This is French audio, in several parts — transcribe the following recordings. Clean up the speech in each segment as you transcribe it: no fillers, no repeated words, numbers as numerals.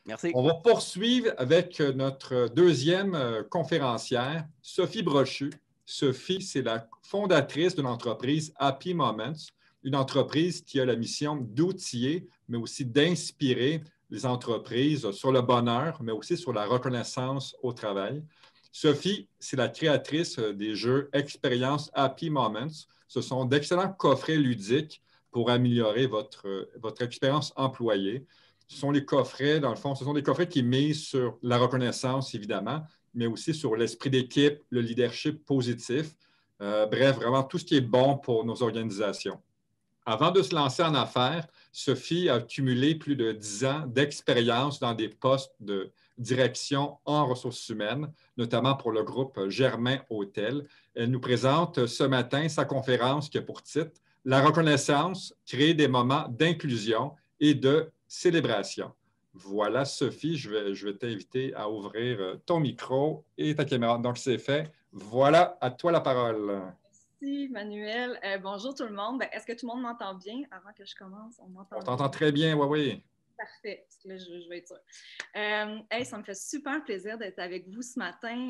Merci. On va poursuivre avec notre deuxième conférencière, Sophie Brochu. Sophie, c'est la fondatrice de l'entreprise Happy Moments, une entreprise qui a la mission d'outiller, mais aussi d'inspirer les entreprises sur le bonheur, mais aussi sur la reconnaissance au travail. Sophie, c'est la créatrice des jeux Expérience Happy Moments. Ce sont d'excellents coffrets ludiques pour améliorer votre expérience employée. Ce sont les coffrets, dans le fond, ce sont des coffrets qui misent sur la reconnaissance, évidemment, mais aussi sur l'esprit d'équipe, le leadership positif. Bref, vraiment tout ce qui est bon pour nos organisations. Avant de se lancer en affaires, Sophie a cumulé plus de 10 ans d'expérience dans des postes de direction en ressources humaines, notamment pour le groupe Germain Hôtel. Elle nous présente ce matin sa conférence qui a pour titre « La reconnaissance, créer des moments d'inclusion et de célébration ». Voilà, Sophie, je vais t'inviter à ouvrir ton micro et ta caméra. Donc, c'est fait. Voilà, à toi la parole. Merci, Manuel. Bonjour tout le monde. Est-ce que tout le monde m'entend bien? Avant que je commence, on m'entend bien? On t'entend très bien, oui. Parfait, parce que là, je vais être sûre. Hey, ça me fait super plaisir d'être avec vous ce matin,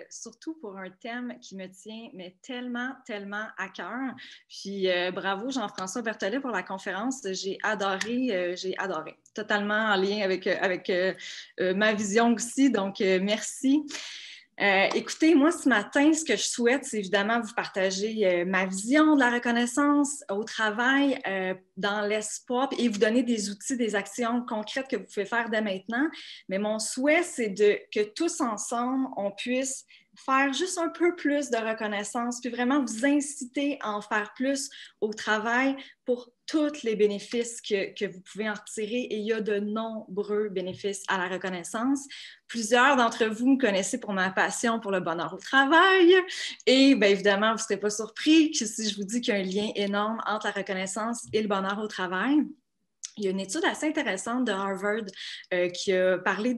surtout pour un thème qui me tient mais tellement, tellement à cœur. Puis bravo Jean-François Berthollet pour la conférence. J'ai adoré. Totalement en lien avec ma vision aussi, donc merci. Écoutez, moi, ce matin, ce que je souhaite, c'est évidemment vous partager ma vision de la reconnaissance au travail dans l'espoir et vous donner des outils, des actions concrètes que vous pouvez faire dès maintenant. Mais mon souhait, c'est que tous ensemble, on puisse faire juste un peu plus de reconnaissance, puis vraiment vous inciter à en faire plus au travail pour tous les bénéfices que vous pouvez en retirer. Et il y a de nombreux bénéfices à la reconnaissance. Plusieurs d'entre vous me connaissez pour ma passion pour le bonheur au travail. Et bien évidemment, vous ne serez pas surpris que si je vous dis qu'il y a un lien énorme entre la reconnaissance et le bonheur au travail. Il y a une étude assez intéressante de Harvard qui a parlé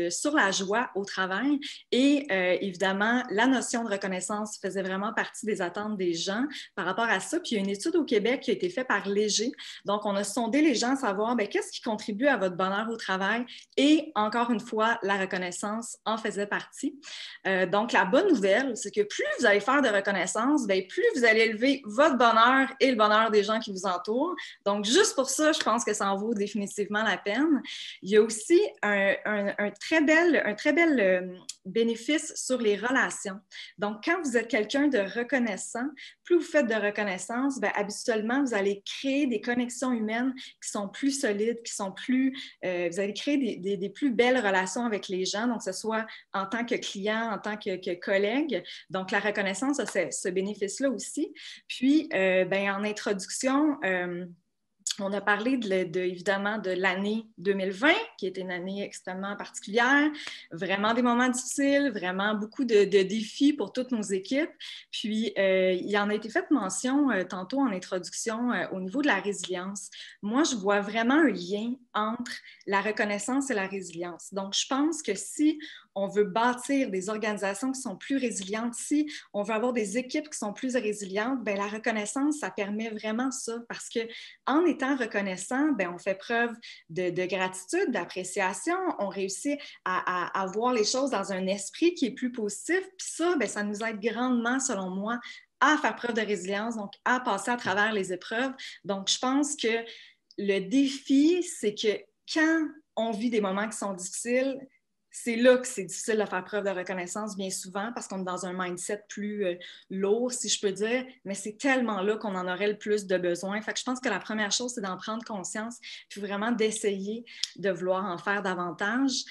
sur la joie au travail et évidemment, la notion de reconnaissance faisait vraiment partie des attentes des gens par rapport à ça. Puis il y a une étude au Québec qui a été faite par Léger. Donc, on a sondé les gens à savoir qu'est-ce qui contribue à votre bonheur au travail et encore une fois, la reconnaissance en faisait partie. Donc, la bonne nouvelle, c'est que plus vous allez faire de reconnaissance, plus vous allez élever votre bonheur et le bonheur des gens qui vous entourent. Donc, juste pour ça, je pense que ça en vaut définitivement la peine. Il y a aussi un très bel bénéfice sur les relations. Donc, quand vous êtes quelqu'un de reconnaissant, plus vous faites de reconnaissance, habituellement, vous allez créer des connexions humaines qui sont plus solides, qui sont plus... vous allez créer des plus belles relations avec les gens, donc que ce soit en tant que client, en tant que collègue. Donc, la reconnaissance a ce bénéfice-là aussi. Puis, en introduction... on a parlé évidemment de l'année 2020, qui était une année extrêmement particulière, vraiment des moments difficiles, vraiment beaucoup de défis pour toutes nos équipes. Puis, il en a été fait mention tantôt en introduction au niveau de la résilience. Moi, je vois vraiment un lien entre la reconnaissance et la résilience. Donc, je pense que si on veut bâtir des organisations qui sont plus résilientes, si on veut avoir des équipes qui sont plus résilientes, la reconnaissance, ça permet vraiment ça parce qu'en étant reconnaissant, on fait preuve de gratitude, d'appréciation, on réussit à voir les choses dans un esprit qui est plus positif, puis ça, ça nous aide grandement, selon moi, à faire preuve de résilience, donc à passer à travers les épreuves. Donc, je pense que le défi, c'est que quand on vit des moments qui sont difficiles, c'est là que c'est difficile de faire preuve de reconnaissance bien souvent parce qu'on est dans un mindset plus lourd, si je peux dire, mais c'est tellement là qu'on en aurait le plus de besoin. Fait que je pense que la première chose, c'est d'en prendre conscience puis vraiment d'essayer de vouloir en faire davantage.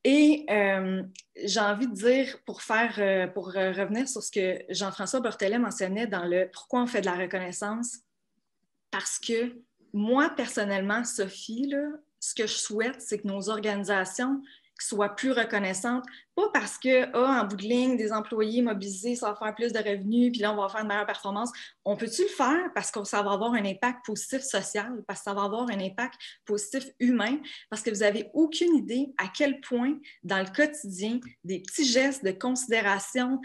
Et j'ai envie de dire, pour revenir sur ce que Jean-François Berthollet mentionnait dans le « Pourquoi on fait de la reconnaissance », parce que moi, personnellement, Sophie, là, ce que je souhaite, c'est que nos organisations soient plus reconnaissantes, pas parce que, en bout de ligne, des employés mobilisés, ça va faire plus de revenus, puis là, on va faire une meilleure performance. On peut-tu le faire parce que ça va avoir un impact positif social, parce que ça va avoir un impact positif humain, parce que vous n'avez aucune idée à quel point, dans le quotidien, des petits gestes de considération,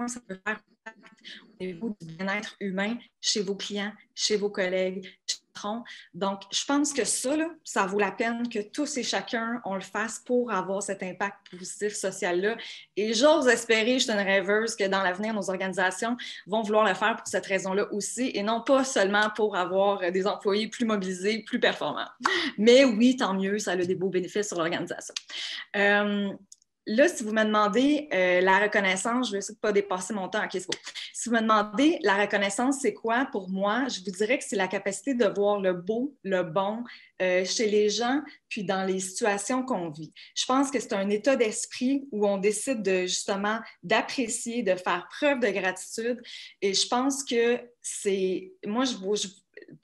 ça peut faire au niveau du bien-être humain chez vos clients, chez vos collègues, chez citron. Donc, je pense que ça, là, ça vaut la peine que tous et chacun, on le fasse pour avoir cet impact positif social-là. Et j'ose espérer, je suis une rêveuse, que dans l'avenir, nos organisations vont vouloir le faire pour cette raison-là aussi, et non pas seulement pour avoir des employés plus mobilisés, plus performants. Mais oui, tant mieux, ça a des beaux bénéfices sur l'organisation. Là, si vous me demandez la reconnaissance, je vais essayer de ne pas dépasser mon temps. OK, c'est beau. Si vous me demandez la reconnaissance, c'est quoi pour moi? Je vous dirais que c'est la capacité de voir le beau, le bon chez les gens, puis dans les situations qu'on vit. Je pense que c'est un état d'esprit où on décide justement d'apprécier, de faire preuve de gratitude. Et je pense que c'est...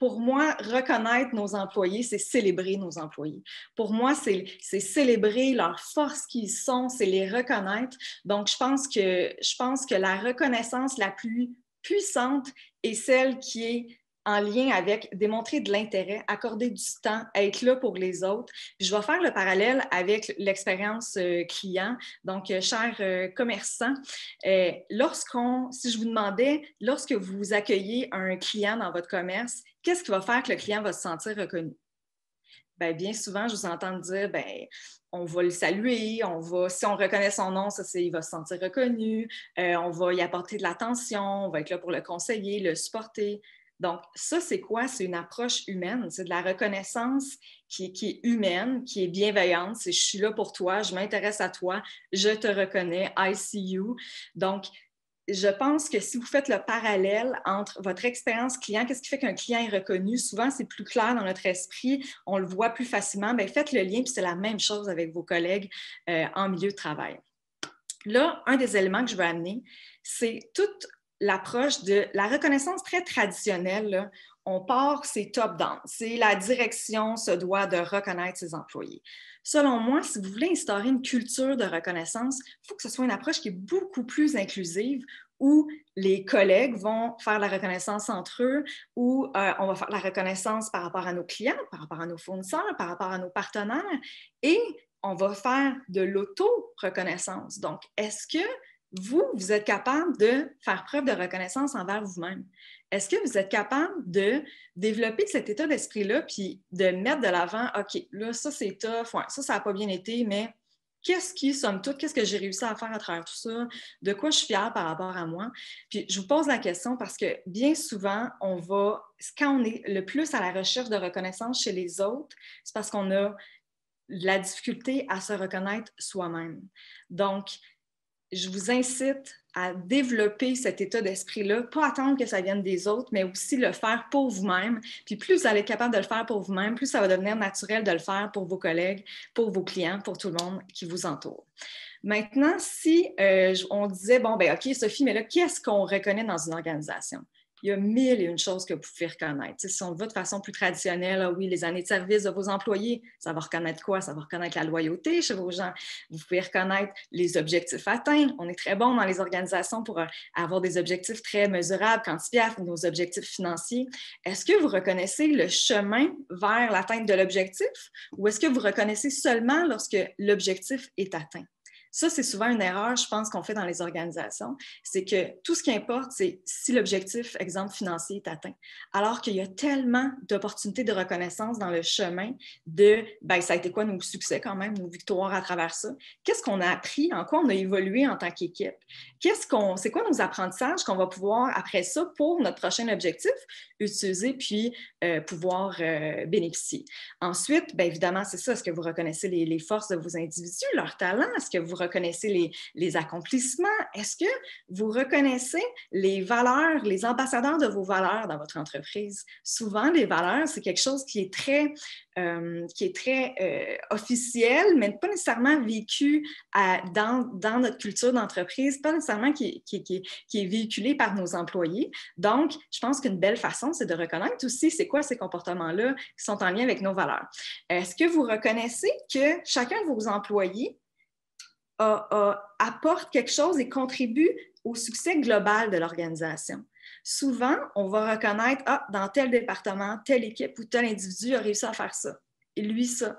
Pour moi, reconnaître nos employés, c'est célébrer nos employés. Pour moi, c'est célébrer leur force qu'ils sont, c'est les reconnaître. Donc, je pense que la reconnaissance la plus puissante est celle qui est en lien avec démontrer de l'intérêt, accorder du temps, être là pour les autres. Puis je vais faire le parallèle avec l'expérience client. Donc, chers commerçants, si je vous demandais, lorsque vous accueillez un client dans votre commerce, qu'est-ce qui va faire que le client va se sentir reconnu? Bien souvent, je vous entends dire, on va le saluer, si on reconnaît son nom, il va se sentir reconnu, on va y apporter de l'attention, on va être là pour le conseiller, le supporter. Donc, ça, c'est quoi? C'est une approche humaine, c'est de la reconnaissance qui est humaine, qui est bienveillante, c'est je suis là pour toi, je m'intéresse à toi, je te reconnais, I see you. Donc, je pense que si vous faites le parallèle entre votre expérience client, qu'est-ce qui fait qu'un client est reconnu? Souvent, c'est plus clair dans notre esprit, on le voit plus facilement. Faites le lien, puis c'est la même chose avec vos collègues en milieu de travail. Là, un des éléments que je veux amener, c'est toute l'approche de la reconnaissance très traditionnelle. Là. On part, c'est top-down. C'est la direction se doit de reconnaître ses employés. Selon moi, si vous voulez instaurer une culture de reconnaissance, il faut que ce soit une approche qui est beaucoup plus inclusive où les collègues vont faire la reconnaissance entre eux, où on va faire la reconnaissance par rapport à nos clients, par rapport à nos fournisseurs, par rapport à nos partenaires, et on va faire de l'auto-reconnaissance. Donc, est-ce que vous êtes capable de faire preuve de reconnaissance envers vous-même? Est-ce que vous êtes capable de développer cet état d'esprit-là puis de mettre de l'avant, OK, là, ça, c'est tough, ouais, ça n'a pas bien été, mais qu'est-ce que j'ai réussi à faire à travers tout ça? De quoi je suis fière par rapport à moi? Puis, je vous pose la question parce que bien souvent, quand on est le plus à la recherche de reconnaissance chez les autres, c'est parce qu'on a la difficulté à se reconnaître soi-même. Donc, je vous incite à développer cet état d'esprit-là, pas attendre que ça vienne des autres, mais aussi le faire pour vous-même. Puis plus vous allez être capable de le faire pour vous-même, plus ça va devenir naturel de le faire pour vos collègues, pour vos clients, pour tout le monde qui vous entoure. Maintenant, si on disait, OK, Sophie, mais là, qu'est-ce qu'on reconnaît dans une organisation? Il y a 1001 choses que vous pouvez reconnaître. Si on le voit de façon plus traditionnelle, oui, les années de service de vos employés, ça va reconnaître quoi? Ça va reconnaître la loyauté chez vos gens. Vous pouvez reconnaître les objectifs atteints. On est très bon dans les organisations pour avoir des objectifs très mesurables, quantifiables, nos objectifs financiers. Est-ce que vous reconnaissez le chemin vers l'atteinte de l'objectif ou est-ce que vous reconnaissez seulement lorsque l'objectif est atteint? Ça, c'est souvent une erreur, je pense, qu'on fait dans les organisations. C'est que tout ce qui importe, c'est si l'objectif, exemple, financier est atteint. Alors qu'il y a tellement d'opportunités de reconnaissance dans le chemin de, ça a été quoi nos succès quand même, nos victoires à travers ça? Qu'est-ce qu'on a appris? En quoi on a évolué en tant qu'équipe? C'est quoi nos apprentissages qu'on va pouvoir, après ça, pour notre prochain objectif, utiliser puis pouvoir bénéficier? Ensuite, évidemment, c'est ça. Est-ce que vous reconnaissez les forces de vos individus, leurs talents? Est-ce que vous reconnaissez les accomplissements? Est-ce que vous reconnaissez les valeurs, les ambassadeurs de vos valeurs dans votre entreprise? Souvent, les valeurs, c'est quelque chose qui est très officiel, mais pas nécessairement vécu dans notre culture d'entreprise, pas nécessairement qui est véhiculé par nos employés. Donc, je pense qu'une belle façon, c'est de reconnaître aussi c'est quoi ces comportements-là qui sont en lien avec nos valeurs. Est-ce que vous reconnaissez que chacun de vos employés apporte quelque chose et contribue au succès global de l'organisation? Souvent, on va reconnaître, dans tel département, telle équipe ou tel individu a réussi à faire ça. Et lui, ça.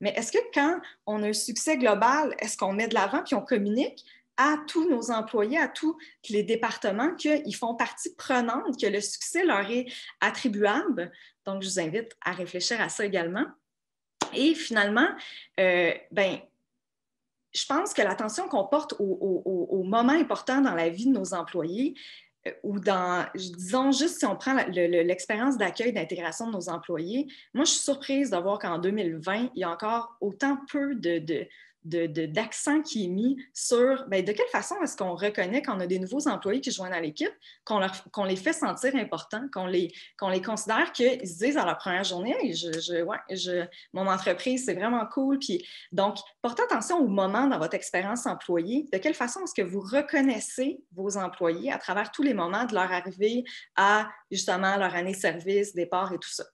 Mais est-ce que quand on a un succès global, est-ce qu'on met de l'avant puis on communique? à tous nos employés, à tous les départements, qu'ils font partie prenante, que le succès leur est attribuable. Donc, je vous invite à réfléchir à ça également. Et finalement, je pense que l'attention qu'on porte aux moments importants dans la vie de nos employés, ou disons juste si on prend l'expérience d'accueil, d'intégration de nos employés, moi, je suis surprise de voir qu'en 2020, il y a encore autant peu d'accent qui est mis sur de quelle façon est-ce qu'on reconnaît qu'on a des nouveaux employés qui joignent à l'équipe, qu'on les fait sentir importants, qu'on les considère qu'ils se disent à leur première journée hey, mon entreprise, c'est vraiment cool. Puis, donc, portez attention au moment dans votre expérience employée. De quelle façon est-ce que vous reconnaissez vos employés à travers tous les moments de leur arrivée à justement leur année de service, départ et tout ça.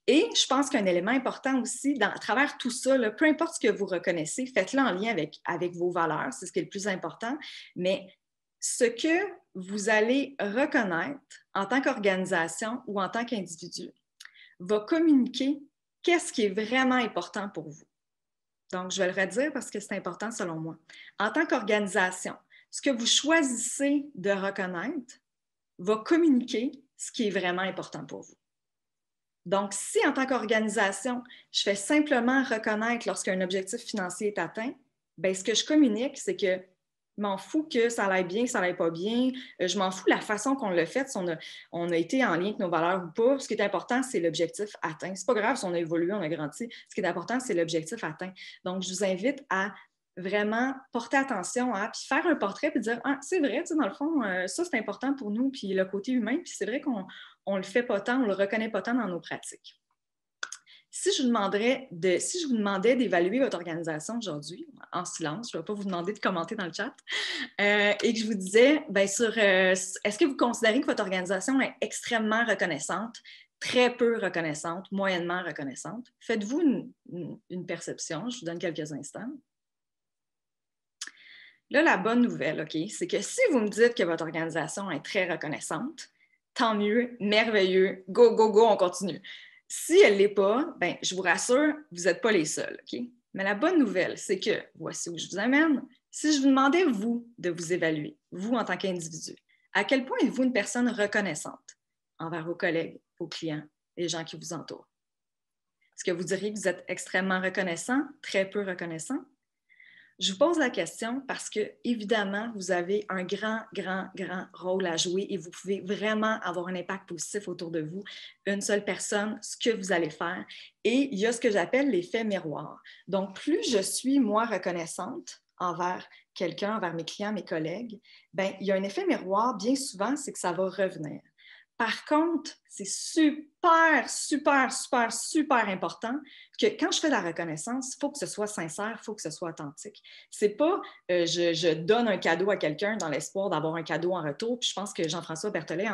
Et je pense qu'un élément important aussi, à travers tout ça, là, peu importe ce que vous reconnaissez, faites-le en lien avec vos valeurs, c'est ce qui est le plus important, mais ce que vous allez reconnaître en tant qu'organisation ou en tant qu'individu va communiquer qu'est-ce qui est vraiment important pour vous. Donc, je vais le redire parce que c'est important selon moi. En tant qu'organisation, ce que vous choisissez de reconnaître va communiquer ce qui est vraiment important pour vous. Donc, si en tant qu'organisation, je fais simplement reconnaître lorsqu'un objectif financier est atteint, bien, ce que je communique, c'est que je m'en fous que ça aille bien, que ça n'aille pas bien. Je m'en fous de la façon qu'on l'a fait, si on a été en lien avec nos valeurs ou pas. Ce qui est important, c'est l'objectif atteint. C'est pas grave si on a évolué, on a grandi. Ce qui est important, c'est l'objectif atteint. Donc, je vous invite à vraiment porter attention à, puis faire un portrait, puis dire, ah, c'est vrai, tu sais, dans le fond, ça, c'est important pour nous, puis le côté humain, puis c'est vrai qu'on ne le fait pas tant, on ne le reconnaît pas tant dans nos pratiques. Si je vous demandais d'évaluer votre organisation aujourd'hui, en silence, je ne vais pas vous demander de commenter dans le chat, et que je vous disais, est-ce que vous considérez que votre organisation est extrêmement reconnaissante, très peu reconnaissante, moyennement reconnaissante? Faites-vous une perception, je vous donne quelques instants. Là, la bonne nouvelle, OK, c'est que si vous me dites que votre organisation est très reconnaissante, tant mieux, merveilleux, go, go, go, on continue. Si elle ne l'est pas, bien, je vous rassure, vous n'êtes pas les seuls, OK? Mais la bonne nouvelle, c'est que, voici où je vous amène, si je vous demandais, vous, de vous évaluer, vous en tant qu'individu, à quel point êtes-vous une personne reconnaissante envers vos collègues, vos clients, les gens qui vous entourent? Est-ce que vous diriez que vous êtes extrêmement reconnaissant, très peu reconnaissant? Je vous pose la question parce que, évidemment, vous avez un grand, grand, grand rôle à jouer et vous pouvez vraiment avoir un impact positif autour de vous. Une seule personne, ce que vous allez faire. Et il y a ce que j'appelle l'effet miroir. Donc, plus je suis, moi, reconnaissante envers quelqu'un, envers mes clients, mes collègues, bien, il y a un effet miroir, bien souvent, c'est que ça va revenir. Par contre, c'est super, super, super, super important que quand je fais de la reconnaissance, il faut que ce soit sincère, il faut que ce soit authentique. C'est pas je donne un cadeau à quelqu'un dans l'espoir d'avoir un cadeau en retour. Puis je pense que Jean-François Berthollet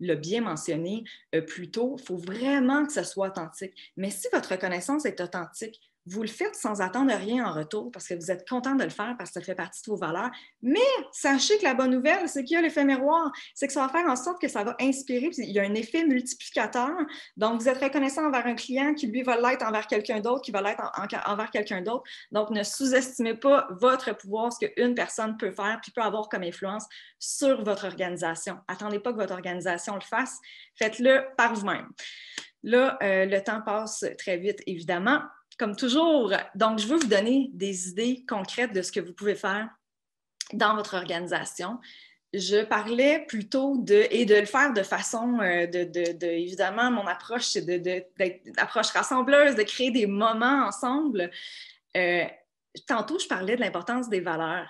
l'a bien mentionné plus tôt. Il faut vraiment que ce soit authentique. Mais si votre reconnaissance est authentique, vous le faites sans attendre rien en retour parce que vous êtes content de le faire parce que ça fait partie de vos valeurs. Mais sachez que la bonne nouvelle, c'est qu'il y a l'effet miroir. C'est que ça va faire en sorte que ça va inspirer. Puis il y a un effet multiplicateur. Donc, vous êtes reconnaissant envers un client qui, lui, va l'être envers quelqu'un d'autre, qui va l'être envers quelqu'un d'autre. Donc, ne sous-estimez pas votre pouvoir, ce qu'une personne peut faire puis peut avoir comme influence sur votre organisation. Attendez pas que votre organisation le fasse. Faites-le par vous-même. Là, le temps passe très vite, évidemment. Comme toujours, donc je veux vous donner des idées concrètes de ce que vous pouvez faire dans votre organisation. Je parlais plutôt et de le faire de façon, évidemment, mon approche, c'est d'être approche rassembleuse, de créer des moments ensemble. Tantôt, je parlais de l'importance des valeurs.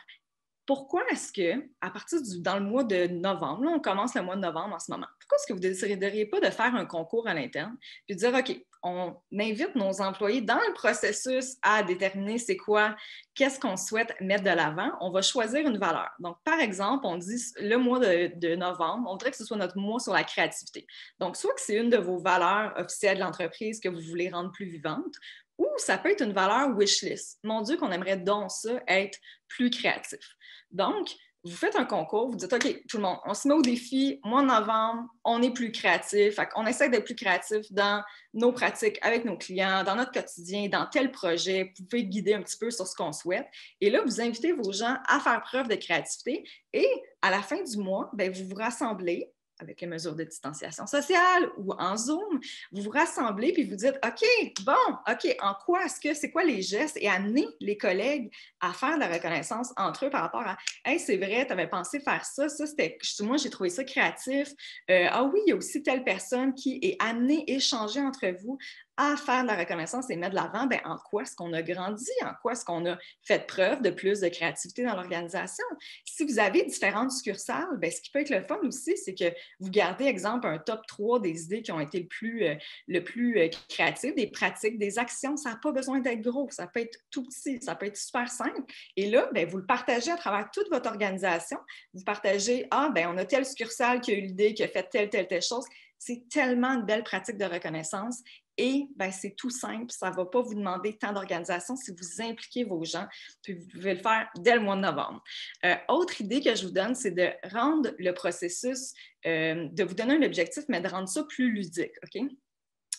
Pourquoi est-ce que, à partir dans le mois de novembre, là, on commence le mois de novembre en ce moment, pourquoi est-ce que vous ne décideriez pas de faire un concours à l'interne puis de dire, OK, on invite nos employés dans le processus à déterminer c'est quoi, qu'est-ce qu'on souhaite mettre de l'avant. On va choisir une valeur. Donc, par exemple, on dit le mois de novembre, on voudrait que ce soit notre mois sur la créativité. Donc, soit que c'est une de vos valeurs officielles de l'entreprise que vous voulez rendre plus vivante, ou ça peut être une valeur wishlist. Mon Dieu, qu'on aimerait donc ça être plus créatif. Donc, vous faites un concours, vous dites, OK, tout le monde, on se met au défi, mois de novembre, on est plus créatif. Fait qu'on essaie d'être plus créatif dans nos pratiques avec nos clients, dans notre quotidien, dans tel projet. Vous pouvez guider un petit peu sur ce qu'on souhaite. Et là, vous invitez vos gens à faire preuve de créativité. Et à la fin du mois, bien, vous vous rassemblez avec les mesures de distanciation sociale ou en Zoom, vous vous rassemblez puis vous dites, OK, en quoi c'est quoi les gestes et amener les collègues à faire de la reconnaissance entre eux par rapport à, hey, c'est vrai, tu avais pensé faire ça, c'était, moi, j'ai trouvé ça créatif. Ah oui, il y a aussi telle personne qui est amenée, échanger entre vous à faire de la reconnaissance et mettre de l'avant, bien, en quoi est-ce qu'on a grandi, en quoi est-ce qu'on a fait preuve de plus de créativité dans l'organisation. Si vous avez différentes succursales, bien, ce qui peut être le fun aussi, c'est que vous gardez, exemple, un top 3 des idées qui ont été le plus créatives, des pratiques, des actions. Ça n'a pas besoin d'être gros, ça peut être tout petit, ça peut être super simple. Et là, bien, vous le partagez à travers toute votre organisation. Vous partagez, bien, on a telle succursale qui a eu l'idée, qui a fait telle chose. C'est tellement une belle pratique de reconnaissance. Et bien, c'est tout simple, ça ne va pas vous demander tant d'organisation si vous impliquez vos gens, puis vous pouvez le faire dès le mois de novembre. Autre idée que je vous donne, c'est de rendre le processus, de vous donner un objectif, mais de rendre ça plus ludique, OK?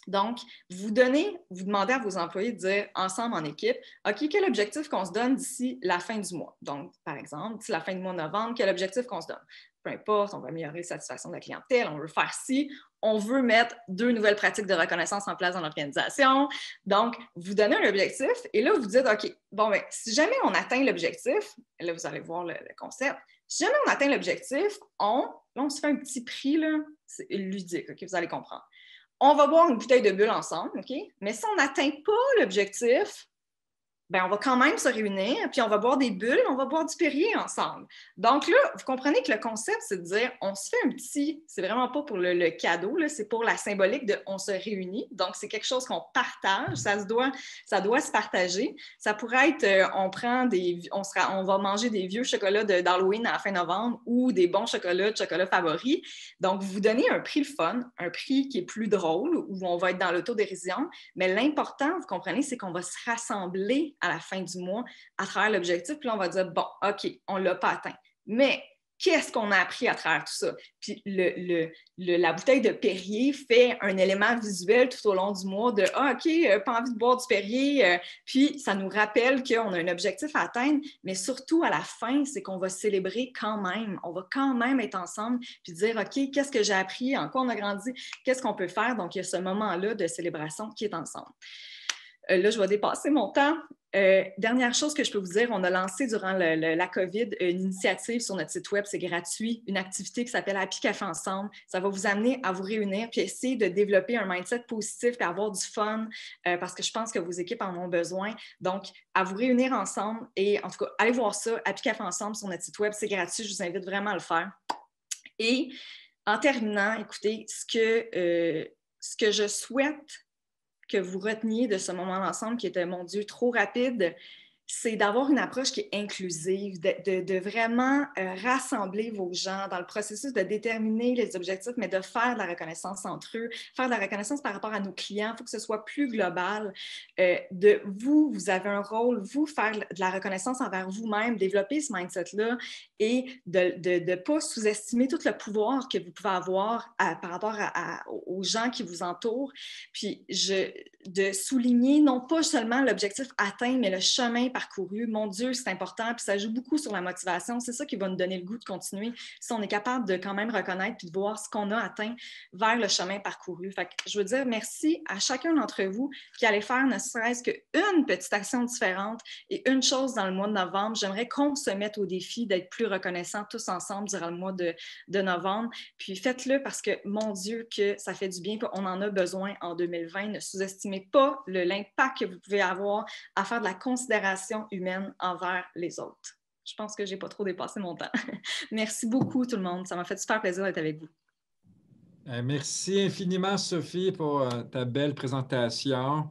Donc, vous demandez à vos employés de dire ensemble en équipe, OK, quel objectif qu'on se donne d'ici la fin du mois? Donc, par exemple, d'ici la fin du mois de novembre, quel objectif qu'on se donne? Peu importe, on va améliorer la satisfaction de la clientèle, on veut faire ci, on veut mettre 2 nouvelles pratiques de reconnaissance en place dans l'organisation. Donc, vous donnez un objectif et là, vous dites, OK, bon, bien, si jamais on atteint l'objectif, là, vous allez voir le concept, si jamais on atteint l'objectif, on se fait un petit prix, là, c'est ludique, OK, vous allez comprendre. On va boire une bouteille de bulle ensemble, OK? Mais si on n'atteint pas l'objectif, bien, on va quand même se réunir, puis on va boire des bulles, on va boire du Perrier ensemble. Donc là, vous comprenez que le concept, c'est de dire, on se fait un petit, c'est vraiment pas pour le cadeau, là, c'est pour la symbolique de on se réunit. Donc, c'est quelque chose qu'on partage, ça doit se partager. Ça pourrait être, on va manger des vieux chocolats d'Halloween à la fin novembre ou des bons chocolats de chocolat favoris. Donc, vous donnez un prix le fun, un prix qui est plus drôle, où on va être dans l'autodérision. Mais l'important, vous comprenez, c'est qu'on va se rassembler à la fin du mois à travers l'objectif. Puis là, on va dire, bon, OK, on ne l'a pas atteint. Mais qu'est-ce qu'on a appris à travers tout ça? Puis la bouteille de Perrier fait un élément visuel tout au long du mois de, OK, pas envie de boire du Perrier. Puis ça nous rappelle qu'on a un objectif à atteindre, mais surtout à la fin, c'est qu'on va célébrer quand même. On va quand même être ensemble puis dire, OK, qu'est-ce que j'ai appris? En quoi on a grandi? Qu'est-ce qu'on peut faire? Donc, il y a ce moment-là de célébration qui est ensemble. Là, je vais dépasser mon temps. Dernière chose que je peux vous dire, on a lancé durant la COVID une initiative sur notre site web, c'est gratuit, une activité qui s'appelle Happy Café Ensemble. Ça va vous amener à vous réunir puis essayer de développer un mindset positif et avoir du fun parce que je pense que vos équipes en ont besoin. Donc, à vous réunir ensemble et en tout cas, allez voir ça, Happy Café Ensemble sur notre site web, c'est gratuit, je vous invite vraiment à le faire. Et en terminant, écoutez, ce que je souhaite que vous reteniez de ce moment ensemble qui était, mon Dieu, trop rapide, c'est d'avoir une approche qui est inclusive, de vraiment rassembler vos gens dans le processus de déterminer les objectifs, mais de faire de la reconnaissance entre eux, faire de la reconnaissance par rapport à nos clients. Il faut que ce soit plus global. Vous avez un rôle, vous, faire de la reconnaissance envers vous-même, développer ce mindset-là et de ne pas sous-estimer tout le pouvoir que vous pouvez avoir par rapport aux gens qui vous entourent. Puis, de souligner non pas seulement l'objectif atteint, mais le chemin parcouru. Mon Dieu, c'est important, puis ça joue beaucoup sur la motivation. C'est ça qui va nous donner le goût de continuer si on est capable de quand même reconnaître puis de voir ce qu'on a atteint vers le chemin parcouru. Fait que je veux dire merci à chacun d'entre vous qui allait faire ne serait-ce qu'une petite action différente et une chose dans le mois de novembre. J'aimerais qu'on se mette au défi d'être plus reconnaissants tous ensemble durant le mois de novembre. Puis faites-le parce que, mon Dieu, que ça fait du bien. On en a besoin en 2020. Ne sous-estimez pas l'impact que vous pouvez avoir à faire de la considération humaine envers les autres. Je pense que je n'ai pas trop dépassé mon temps. Merci beaucoup tout le monde. Ça m'a fait super plaisir d'être avec vous. Merci infiniment, Sophie, pour ta belle présentation.